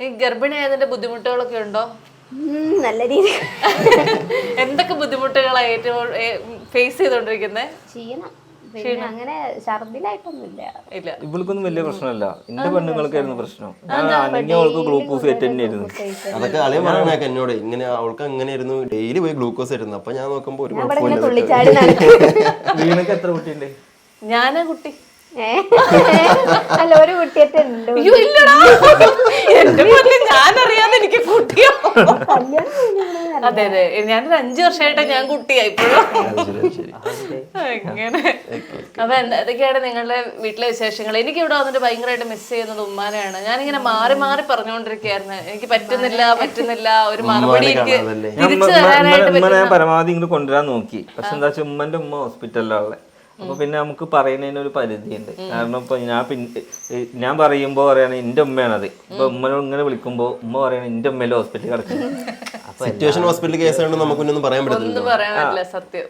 ഈ ഗർഭിണിയായതിന്റെ ബുദ്ധിമുട്ടുകളൊക്കെ ഉണ്ടോ? നല്ല രീതി. എന്തൊക്കെ ബുദ്ധിമുട്ടുകളാണ് ഏറ്റവും ഫേസ് ചെയ്തോണ്ടിരിക്കുന്നത്? ക്ഷീണം, പിന്നെ അങ്ങനെ ഛർദിലായിട്ടൊന്നുമില്ല. ഇല്ല, ഇവൾക്കൊന്നും വലിയ പ്രശ്നമല്ല. എന്റെ പെണ്ണുങ്ങൾക്കായിരുന്നു പ്രശ്നം. അവൾക്ക് ഗ്ലൂക്കോസ് കയറ്റി തന്നെയായിരുന്നു. അതൊക്കെ അളിയൻ പറയണേക്കെ എന്നോട്, ഇങ്ങനെ അവൾക്ക് അങ്ങനെയായിരുന്നു, ഡെയിലി പോയി ഗ്ലൂക്കോസ് ആയിരുന്നു. അപ്പൊ ഞാൻ നോക്കുമ്പോ ഒരു കുഴപ്പമില്ല. തുള്ളിച്ചാടി നടക്കും. വീണക്ക് എത്ര കുട്ടിയുണ്ട്? ഞാനാ കുട്ടി. അല്ല, ഒരു കുട്ടിയൊക്കെ ഉണ്ട്. അയ്യോ ഇല്ലടാ, എന്റെ പൊന്നെ, ഞാനറിയാതെ എനിക്ക് കുട്ടിയോ? അതെ അതെ, ഞാനൊരു 5 വർഷമായിട്ട് ഞാൻ കുട്ടിയായി ഇപ്പോഴും. അങ്ങനെ. അപ്പൊ എന്തൊക്കെയാണ് നിങ്ങളുടെ വീട്ടിലെ വിശേഷങ്ങൾ? എനിക്ക് ഇവിടെ വന്നിട്ട് ഭയങ്കരമായിട്ട് മിസ് ചെയ്യുന്നത് ഉമ്മാനെയാണ്. ഞാനിങ്ങനെ മാറി മാറി പറഞ്ഞുകൊണ്ടിരിക്കുകയായിരുന്നു, എനിക്ക് പറ്റുന്നില്ല, ഒരു മറുപടി എനിക്ക് തിരിച്ചു തരാനായിട്ട് ഉമ്മനെ ഞാൻ പരമാവധി ഇങ്ങോട്ട് കൊണ്ടുവരാൻ നോക്കി. പക്ഷെ എന്താ വെച്ചാൽ ഉമ്മന്റെ ഉമ്മ ഹോസ്പിറ്റലിലുള്ള. അപ്പൊ പിന്നെ നമുക്ക് പറയുന്നതിന് ഒരു പരിധിയുണ്ട്. കാരണം ഇപ്പൊ ഞാൻ പറയുമ്പോ പറയണ എന്റെ ഉമ്മയാണത്. ഇപ്പൊ ഉമ്മനോട് ഇങ്ങനെ വിളിക്കുമ്പോ ഉമ്മ പറയണ എന്റെ ഉമ്മയിലെ ഹോസ്പിറ്റലിൽ കിടക്കുന്നു. സിറ്റുവേഷൻ ഹോസ്പിറ്റൽ കേസാണ്, നമുക്കൊന്നും പറയാൻ പറ്റില്ല. ഒന്നും പറയാൻ പറ്റില്ല, സത്യം.